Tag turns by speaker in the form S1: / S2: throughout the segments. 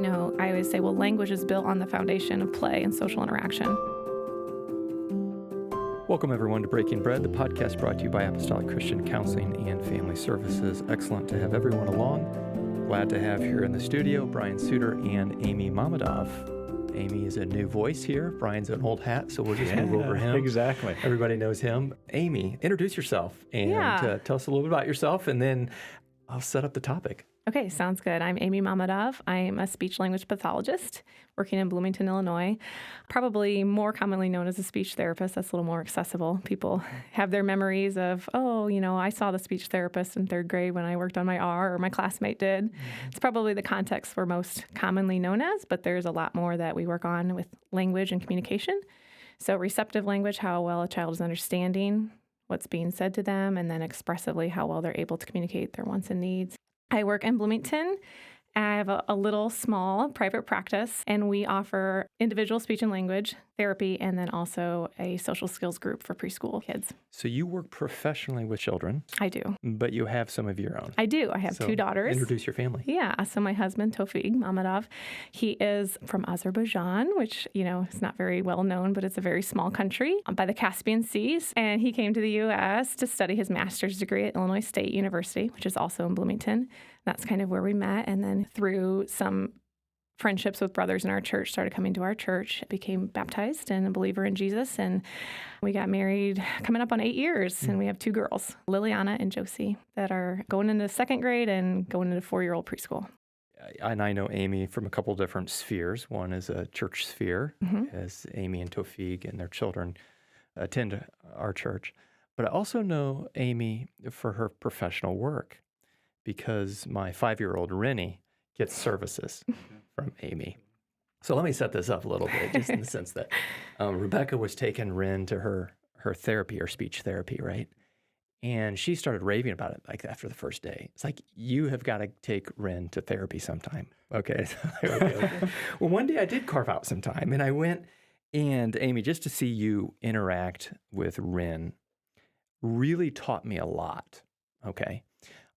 S1: I always say, well, language is built on the foundation of play and social interaction.
S2: Welcome, everyone, to Breaking Bread, the podcast brought to you by Apostolic Christian Counseling and Family Services. Excellent to have everyone along. Glad to have here in the studio Brian Sutter and Amy Mammadov. Amy is a new voice here. Brian's an old hat, so we'll just move over him.
S3: Exactly.
S2: Everybody knows him. Amy, introduce yourself and tell us a little bit about yourself, and then I'll set up the topic.
S1: Okay, sounds good. I'm Amy Mammadov. I'm a speech-language pathologist working in Bloomington, Illinois. Probably more commonly known as a speech therapist. That's a little more accessible. People have their memories of, I saw the speech therapist in third grade when I worked on my R, or my classmate did. It's probably the context we're most commonly known as, but there's a lot more that we work on with language and communication. So receptive language, how well a child is understanding what's being said to them, and then expressively, how well they're able to communicate their wants and needs. I work in Bloomington. I have a little small private practice, and we offer individual speech and language therapy and then also a social skills group for preschool kids.
S2: So you work professionally with children.
S1: I do.
S2: But you have some of your own.
S1: I do. I have two daughters.
S2: Introduce your family.
S1: Yeah. So my husband, Mammadov, he is from Azerbaijan, which, is not very well known, but it's a very small country by the Caspian Seas. And he came to the U.S. to study his master's degree at Illinois State University, which is also in Bloomington. That's kind of where we met. And then through some friendships with brothers in our church, started coming to our church, became baptized and a believer in Jesus. And we got married coming up on 8 years. And we have two girls, Liliana and Josie, that are going into second grade and going into 4-year-old preschool.
S2: And I know Amy from a couple different spheres. One is a church sphere, as Amy and Tofig and their children attend our church. But I also know Amy for her professional work, because my 5-year-old Rennie gets services from Amy. So let me set this up a little bit, just in the sense that Rebecca was taking Ren to her therapy, or speech therapy, right? And she started raving about it, like, after the first day. It's like, you have got to take Ren to therapy sometime. Okay. Okay. Well, one day I did carve out some time, and I went, and Amy, just to see you interact with Ren really taught me a lot, okay,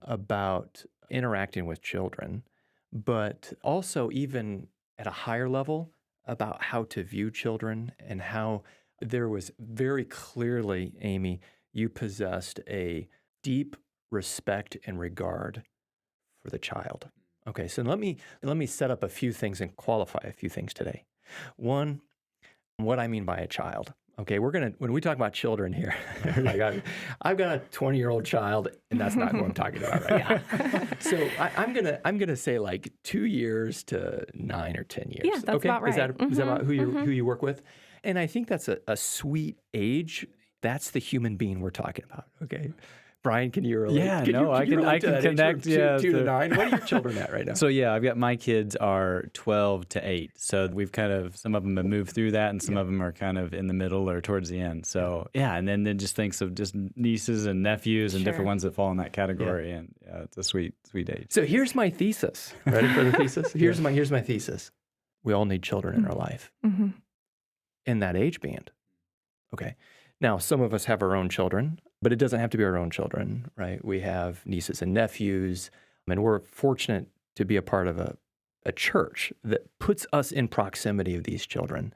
S2: about interacting with children, but also even at a higher level about how to view children, and how there was very clearly, Amy, you possessed a deep respect and regard for the child. Okay, so let me set up a few things and qualify a few things today. One, what I mean by a child. Okay, when we talk about children here, like I've got a 20-year-old child, and that's not who I'm talking about right now. So I'm gonna say like 2 years to 9 or 10 years.
S1: Yeah, that's
S2: okay?
S1: about right.
S2: Is that about who you work with? And I think that's a sweet age. That's the human being we're talking about. Okay. Brian, can you relate?
S3: Yeah, I can connect.
S2: 2 to 9. What are your children at right now?
S3: So I've got, my kids are 12 to 8. So we've some of them have moved through that, and some of them are kind of in the middle or towards the end. So and then just thinks of just nieces and nephews and different ones that fall in that category. Yeah. And it's a sweet age.
S2: So here's my thesis. Ready for the thesis? Here's my thesis. We all need children in our life. Mm-hmm. In that age band. Okay. Now, some of us have our own children, but it doesn't have to be our own children, right? We have nieces and nephews, and we're fortunate to be a part of a church that puts us in proximity of these children.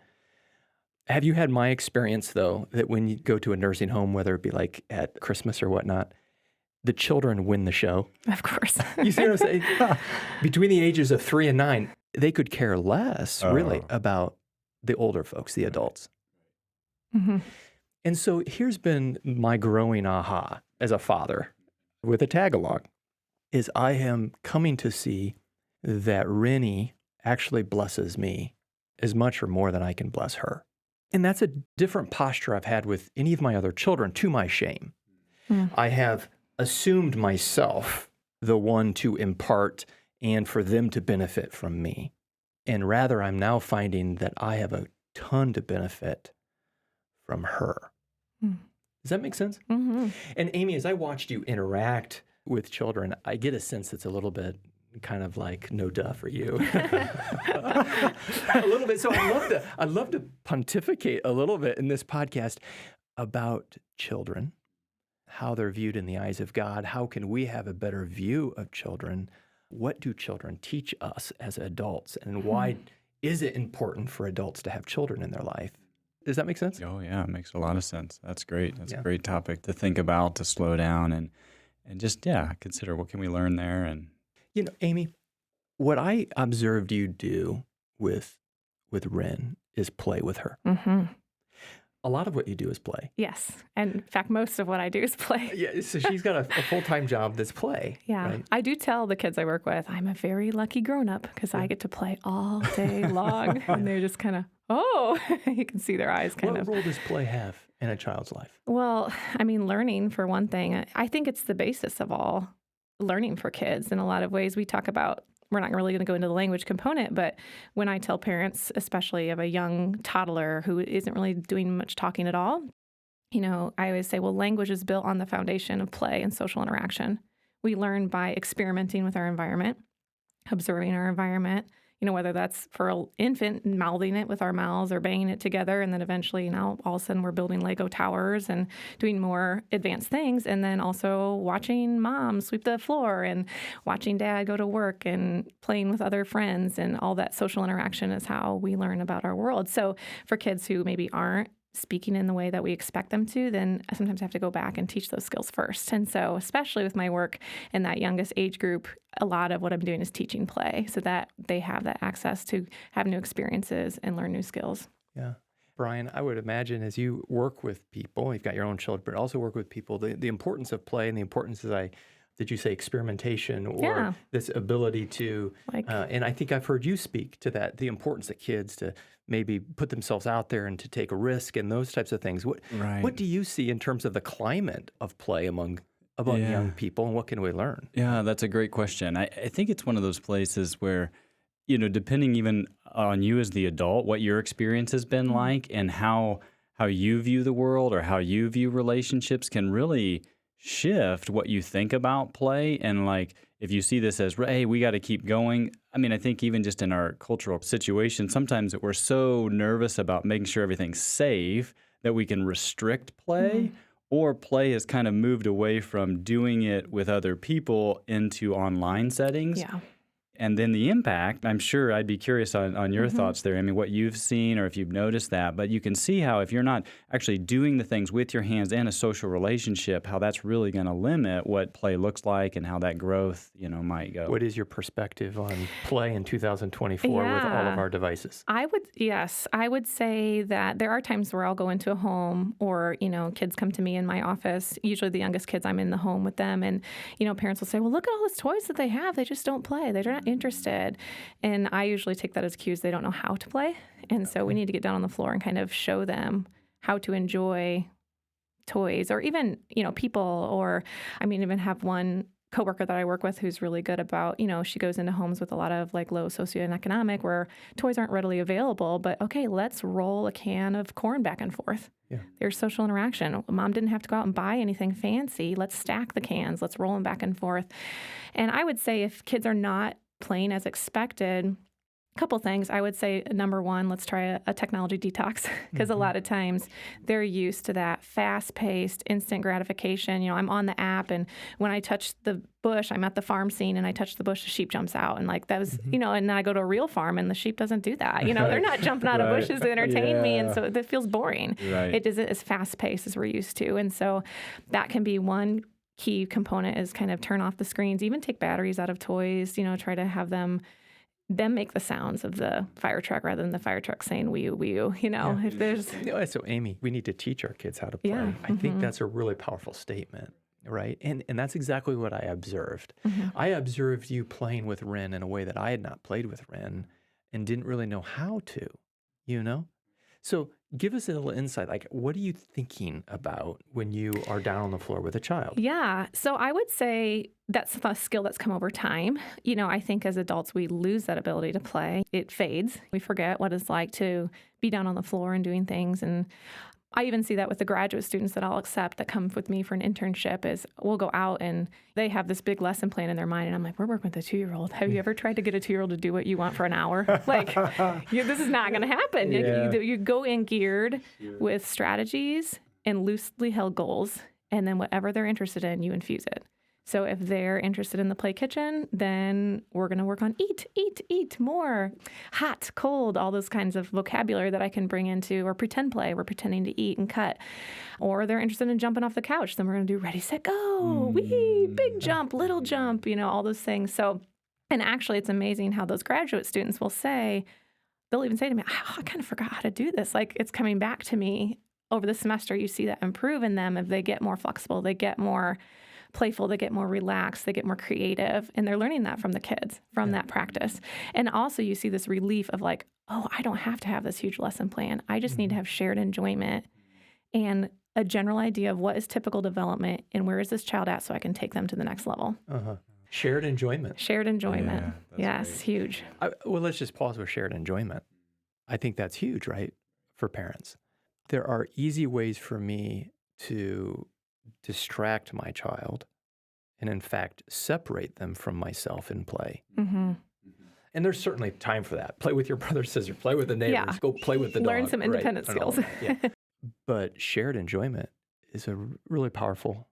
S2: Have you had my experience, though, that when you go to a nursing home, whether it be like at Christmas or whatnot, the children win the show?
S1: Of course.
S2: You see what I'm saying? Between the ages of 3 and 9, they could care less, really, about the older folks, the adults. Mm-hmm. And so here's been my growing aha as a father with a tag-along, is I am coming to see that Rennie actually blesses me as much or more than I can bless her. And that's a different posture I've had with any of my other children, to my shame. Mm. I have assumed myself the one to impart and for them to benefit from me. And rather, I'm now finding that I have a ton to benefit from her. Mm. Does that make sense? Mm-hmm. And Amy, as I watched you interact with children, I get a sense that's a little bit kind of like no duh for you. A little bit. So I'd love to pontificate a little bit in this podcast about children, how they're viewed in the eyes of God. How can we have a better view of children? What do children teach us as adults, and why is it important for adults to have children in their life? Does that make sense?
S3: Oh, yeah, it makes a lot of sense. That's great. That's a great topic to think about, to slow down and just, consider what can we learn there. And
S2: Amy, what I observed you do with Ren is play with her.
S1: Mm-hmm.
S2: A lot of what you do is play.
S1: Yes. And in fact, most of what I do is play.
S2: Yeah, so she's got a full-time job that's play.
S1: Yeah.
S2: Right?
S1: I do tell the kids I work with, I'm a very lucky grown-up because I get to play all day long. And they're just kind of, you can see their eyes kind of.
S2: What role does play have in a child's life?
S1: Well, I mean, learning for one thing. I think it's the basis of all learning for kids in a lot of ways. We talk about, we're not really going to go into the language component, but when I tell parents, especially of a young toddler who isn't really doing much talking at all, I always say, well, language is built on the foundation of play and social interaction. We learn by experimenting with our environment, observing our environment, whether that's for an infant, mouthing it with our mouths or banging it together. And then eventually now all of a sudden we're building Lego towers and doing more advanced things. And then also watching mom sweep the floor and watching dad go to work and playing with other friends. And all that social interaction is how we learn about our world. So for kids who maybe aren't speaking in the way that we expect them to, then I sometimes have to go back and teach those skills first. And so especially with my work in that youngest age group, a lot of what I'm doing is teaching play so that they have that access to have new experiences and learn new skills.
S2: Yeah. Brian, I would imagine as you work with people, you've got your own children, but also work with people, the importance of play and the importance, did you say experimentation or this ability to, and I think I've heard you speak to that, the importance of kids to maybe put themselves out there and to take a risk and those types of things. What do you see in terms of the climate of play among young people, and what can we learn?
S3: Yeah, that's a great question. I think it's one of those places where, depending even on you as the adult, what your experience has been like and how you view the world or how you view relationships can really shift what you think about play. And if you see this as, hey, we got to keep going. I mean, I think even just in our cultural situation, sometimes we're so nervous about making sure everything's safe that we can restrict play, or play has kind of moved away from doing it with other people into online settings.
S1: Yeah.
S3: And then the impact, I'm sure I'd be curious on your thoughts there. I mean, what you've seen or if you've noticed that. But you can see how if you're not actually doing the things with your hands in a social relationship, how that's really going to limit what play looks like and how that growth, might go.
S2: What is your perspective on play in 2024 with all of our devices? I
S1: would say that there are times where I'll go into a home or, kids come to me in my office. Usually the youngest kids, I'm in the home with them. And, parents will say, well, look at all those toys that they have. They just don't play. They're not interested. And I usually take that as cues they don't know how to play. And so we need to get down on the floor and kind of show them how to enjoy toys or even, people, or even have one coworker that I work with who's really good about, she goes into homes with a lot of low socioeconomic where toys aren't readily available, but okay, let's roll a can of corn back and forth. Yeah. There's social interaction. Mom didn't have to go out and buy anything fancy. Let's stack the cans. Let's roll them back and forth. And I would say if kids are not playing as expected, a couple things. I would say, number one, let's try a technology detox because a lot of times they're used to that fast-paced, instant gratification. I'm on the app, and when I touch the bush, I'm at the farm scene, and I touch the bush, the sheep jumps out. And that was, and then I go to a real farm, and the sheep doesn't do that. They're not jumping out of bushes to entertain me, and so that feels boring.
S3: Right.
S1: It isn't as fast-paced as we're used to. And so that can be one key component is kind of turn off the screens, even take batteries out of toys, try to have them make the sounds of the fire truck rather than the fire truck saying wee-oo, wee-oo, if there's...
S2: So Amy, we need to teach our kids how to play. Yeah. I think that's a really powerful statement, right? And that's exactly what I observed. I observed you playing with Ren in a way that I had not played with Ren and didn't really know how to, So give us a little insight. What are you thinking about when you are down on the floor with a child?
S1: Yeah. So I would say that's a skill that's come over time. I think as adults, we lose that ability to play. It fades. We forget what it's like to be down on the floor and doing things. And I even see that with the graduate students that I'll accept that come with me for an internship is we'll go out and they have this big lesson plan in their mind. And I'm like, we're working with a 2-year-old. Have you ever tried to get a 2-year-old to do what you want for an hour? This is not going to happen. Yeah. You go in geared with strategies and loosely held goals. And then whatever they're interested in, you infuse it. So if they're interested in the play kitchen, then we're going to work on eat more, hot, cold, all those kinds of vocabulary that I can bring into, or pretend play. We're pretending to eat and cut. Or they're interested in jumping off the couch. Then we're going to do ready, set, go. Wee, big jump, little jump, all those things. So, and actually it's amazing how those graduate students will say, they'll even say to me, I kind of forgot how to do this. Like it's coming back to me over the semester. You see that improve in them if they get more flexible, they get more playful, they get more relaxed, they get more creative, and they're learning that from the kids, from that practice. And also you see this relief of like, oh, I don't have to have this huge lesson plan. I just need to have shared enjoyment and a general idea of what is typical development and where is this child at so I can take them to the next level.
S2: Shared enjoyment.
S1: Shared enjoyment.
S3: Yeah,
S1: yes, huge.
S2: Well, let's just pause with shared enjoyment. I think that's huge, right, for parents. There are easy ways for me to distract my child and, in fact, separate them from myself in play.
S1: Mm-hmm.
S2: And there's certainly time for that. Play with your brother's sister, play with the neighbors, go play with the dog.
S1: Learn some independent skills.
S2: But shared enjoyment is a really powerful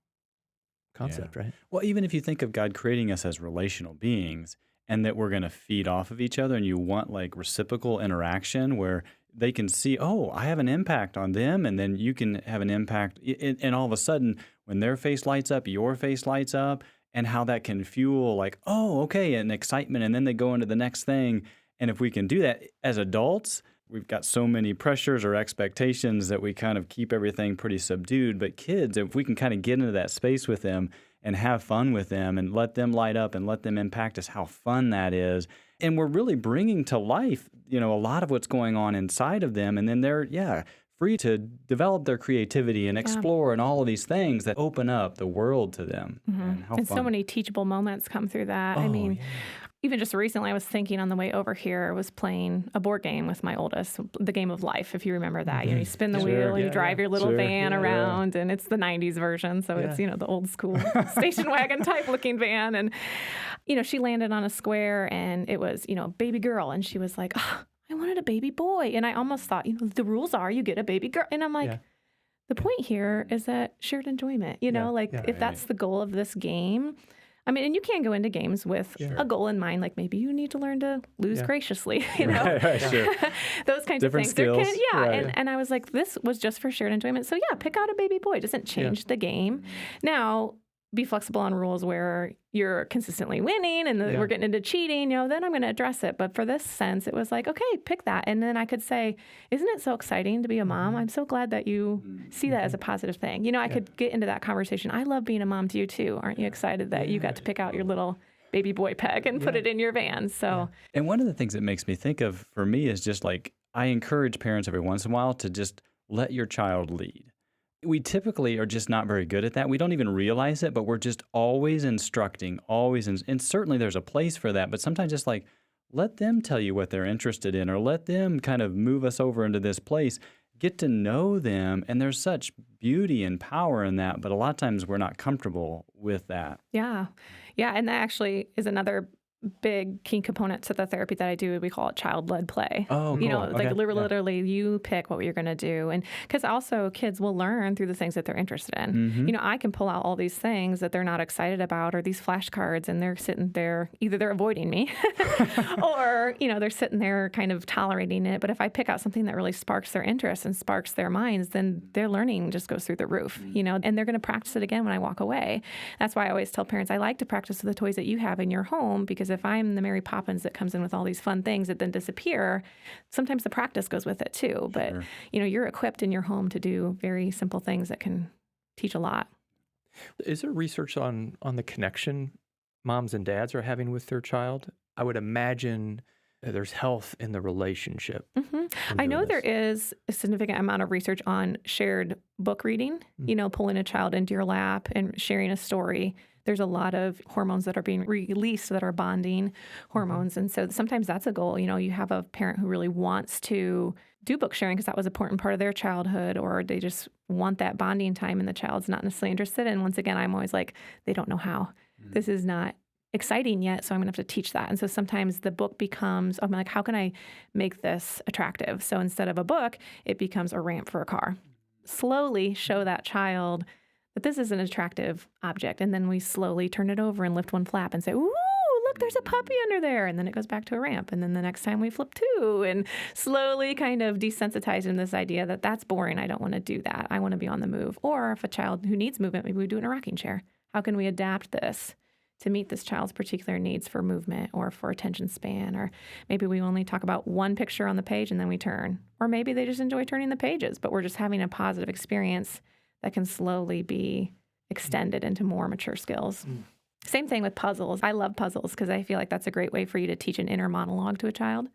S2: concept, right?
S3: Well, even if you think of God creating us as relational beings and that we're going to feed off of each other and you want like reciprocal interaction where they can see, oh, I have an impact on them, and then you can have an impact. And all of a sudden, when their face lights up, your face lights up, and how that can fuel like, oh, okay, and excitement, and then they go into the next thing. And if we can do that as adults, we've got so many pressures or expectations that we kind of keep everything pretty subdued. But kids, if we can kind of get into that space with them and have fun with them and let them light up and let them impact us, how fun that is. And we're really bringing to life, a lot of what's going on inside of them. And then they're, free to develop their creativity and explore and all of these things that open up the world to them. And how
S1: And
S3: fun.
S1: so many teachable moments come through that. I mean, even just recently, I was thinking on the way over here, I was playing a board game with my oldest, the game of life, if you remember that. You spin the wheel and you drive your little van around, and it's the 90s version. So it's, the old school station wagon type looking van. And, she landed on a square and it was, baby girl. And she was like, oh, I wanted a baby boy. And I almost thought, the rules are you get a baby girl. And I'm like, the point here is that shared enjoyment, if that's the goal of this game. I mean, and you can go into games with a goal in mind, like maybe you need to learn to lose graciously,
S3: Right, sure.
S1: Those kinds
S3: Different
S1: of things.
S3: skills.
S1: And I was like, this was just for shared enjoyment. So pick out a baby boy. It doesn't change the game. Now, be flexible on rules where you're consistently winning and we're getting into cheating, then I'm going to address it. But for this sense, it was like, okay, pick that. And then I could say, isn't it so exciting to be a mom? I'm so glad that you see that as a positive thing. I could get into that conversation. I love being a mom to you too. Aren't you excited that you got to pick out your little baby boy peg and put it in your van? So,
S3: And one of the things that makes me think of for me is just like, I encourage parents every once in a while to just let your child lead. We typically are just not very good at that. We don't even realize it, but we're just always instructing, and certainly there's a place for that, but sometimes just like, let them tell you what they're interested in, or let them kind of move us over into this place, get to know them, and there's such beauty and power in that, but a lot of times we're not comfortable with that.
S1: Yeah, and that actually is another big key component to the therapy that I do. We call it child-led play.
S3: Oh, cool.
S1: Like literally you pick what you're going to do. And because also kids will learn through the things that they're interested in. I can pull out all these things that they're not excited about, or these flashcards, and they're sitting there, either they're avoiding me or, they're sitting there kind of tolerating it. But if I pick out something that really sparks their interest and sparks their minds, then their learning just goes through the roof, and they're going to practice it again when I walk away. That's why I always tell parents, I like to practice with the toys that you have in your home, because if I'm the Mary Poppins that comes in with all these fun things that then disappear, sometimes the practice goes with it too. But, you're equipped in your home to do very simple things that can teach a lot.
S2: Is there research on the connection moms and dads are having with their child? I would imagine there's health in the relationship.
S1: I know there is a significant amount of research on shared book reading, pulling a child into your lap and sharing a story. There's a lot of hormones that are being released that are bonding hormones. And so sometimes that's a goal. You have a parent who really wants to do book sharing because that was an important part of their childhood, or they just want that bonding time and the child's not necessarily interested. And once again, I'm always like, they don't know how. This is not exciting yet, so I'm going to have to teach that. And so sometimes the book becomes, I'm like, how can I make this attractive? So instead of a book, it becomes a ramp for a car. Slowly show that child that this is an attractive object. And then we slowly turn it over and lift one flap and say, ooh, look, there's a puppy under there. And then it goes back to a ramp. And then the next time we flip two, and slowly kind of desensitize in this idea that that's boring. I don't want to do that. I want to be on the move. Or if a child who needs movement, maybe we do it in a rocking chair. How can we adapt this to meet this child's particular needs for movement or for attention span? Or maybe we only talk about one picture on the page and then we turn. Or maybe they just enjoy turning the pages, but we're just having a positive experience that can slowly be extended into more mature skills. Same thing with puzzles. I love puzzles because I feel like that's a great way for you to teach an inner monologue to a child.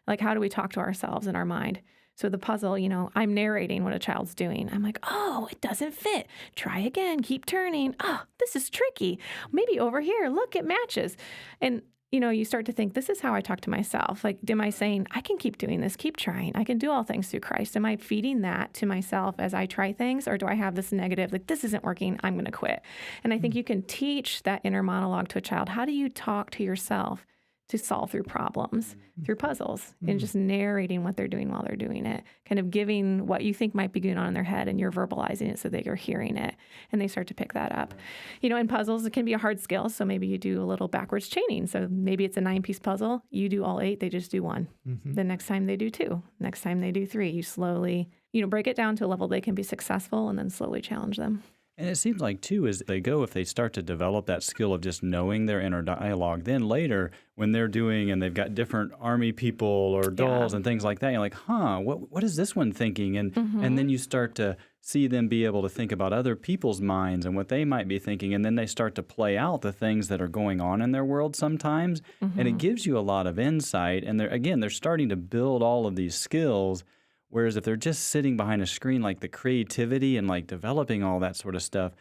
S1: Like, how do we talk to ourselves in our mind? So the puzzle, I'm narrating what a child's doing. I'm like, oh, it doesn't fit. Try again. Keep turning. Oh, this is tricky. Maybe over here, look, it matches. And, you start to think, this is how I talk to myself. Like, am I saying, I can keep doing this, keep trying. I can do all things through Christ. Am I feeding that to myself as I try things? Or do I have this negative, like, this isn't working, I'm going to quit? And I think you can teach that inner monologue to a child. How do you talk to yourself to solve through problems, through puzzles, and just narrating what they're doing while they're doing it, kind of giving what you think might be going on in their head, and you're verbalizing it so that you're hearing it, and they start to pick that up. In puzzles, it can be a hard skill, so maybe you do a little backwards chaining. So maybe it's a 9-piece puzzle. You do all 8, they just do 1. The next time they do 2. Next time they do 3. You slowly, break it down to a level they can be successful, and then slowly challenge them.
S3: And it seems like, too, as they go, if they start to develop that skill of just knowing their inner dialogue, then later when they're doing and they've got different army people or dolls and things like that, you're like, what is this one thinking? And then you start to see them be able to think about other people's minds and what they might be thinking. And then they start to play out the things that are going on in their world sometimes. And it gives you a lot of insight. And they're starting to build all of these skills. Whereas if they're just sitting behind a screen, like the creativity and like developing all that sort of stuff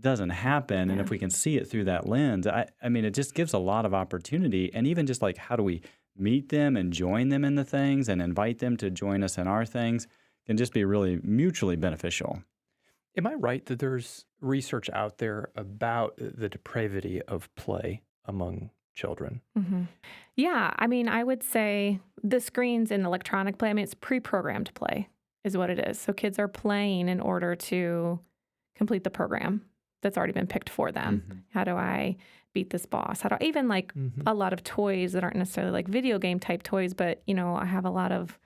S3: doesn't happen. And if we can see it through that lens, I mean, it just gives a lot of opportunity. And even just like, how do we meet them and join them in the things and invite them to join us in our things can just be really mutually beneficial.
S2: Am I right that there's research out there about the depravity of play among children?
S1: Yeah, I would say the screens in electronic play, it's pre-programmed play is what it is. So kids are playing in order to complete the program that's already been picked for them. How do I beat this boss? How do I, even like a lot of toys that aren't necessarily like video game type toys, but, I have a lot of,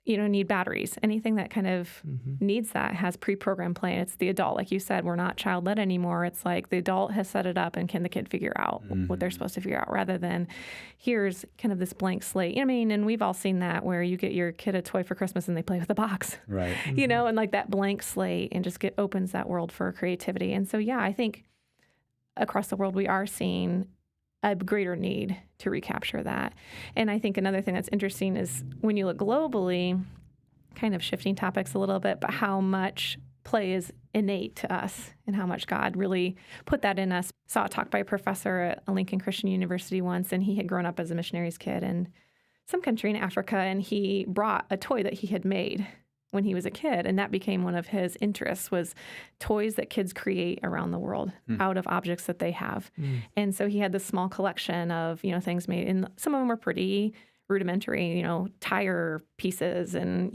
S1: need batteries. Anything that kind of needs that has pre-programmed play. And it's the adult. Like you said, we're not child-led anymore. It's like the adult has set it up and can the kid figure out what they're supposed to figure out rather than here's kind of this blank slate. And we've all seen that where you get your kid a toy for Christmas and they play with the box.
S3: Right.
S1: And like that blank slate and just opens that world for creativity. And so, yeah, I think across the world we are seeing a greater need to recapture that. And I think another thing that's interesting is when you look globally, kind of shifting topics a little bit, but how much play is innate to us and how much God really put that in us. Saw a talk by a professor at a Lincoln Christian University once, and he had grown up as a missionary's kid in some country in Africa, and he brought a toy that he had made when he was a kid, and that became one of his interests was toys that kids create around the world out of objects that they have. And so he had this small collection of, things made, and some of them were pretty rudimentary, tire pieces and,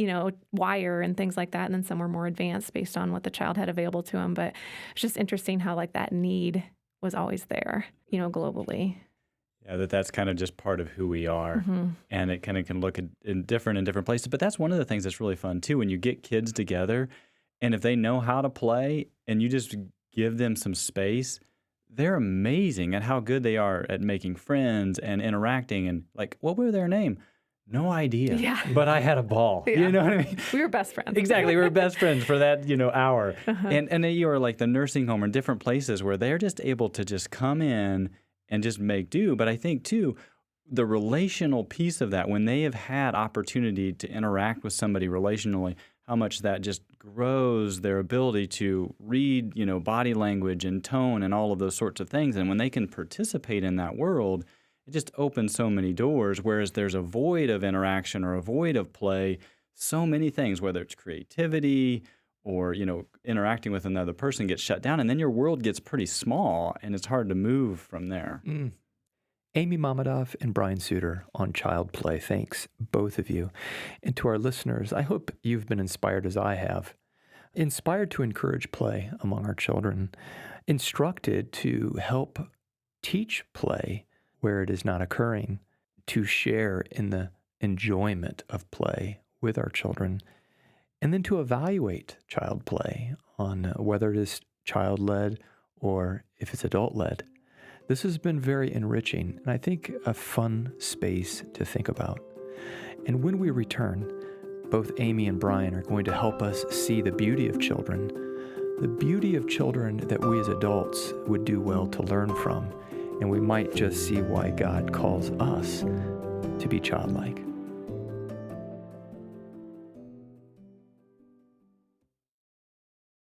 S1: wire and things like that. And then some were more advanced based on what the child had available to him. But it's just interesting how like that need was always there, globally.
S3: Yeah, that's kind of just part of who we are, and it kind of can look in different places. But that's one of the things that's really fun, too, when you get kids together, and if they know how to play, and you just give them some space, they're amazing at how good they are at making friends and interacting. And like, what were their name? No idea.
S1: Yeah.
S3: But I had a ball.
S1: Yeah.
S3: You know what I mean?
S1: We were best friends.
S3: Exactly. We were best friends for that, hour. And then you are like the nursing home or different places where they're just able to just come in and just make do. But I think, too, the relational piece of that, when they have had opportunity to interact with somebody relationally, how much that just grows their ability to read, body language and tone and all of those sorts of things. And when they can participate in that world, it just opens so many doors, whereas there's a void of interaction or a void of play, so many things, whether it's creativity or, interacting with another person gets shut down, and then your world gets pretty small, and it's hard to move from there.
S2: Amy Mammadov and Brian Sutter on Child Play. Thanks, both of you. And to our listeners, I hope you've been inspired as I have inspired to encourage play among our children, instructed to help teach play where it is not occurring, to share in the enjoyment of play with our children, and then to evaluate child play on whether it is child-led or if it's adult-led. This has been very enriching and I think a fun space to think about. And when we return, both Amy and Brian are going to help us see the beauty of children that we as adults would do well to learn from, and we might just see why God calls us to be childlike.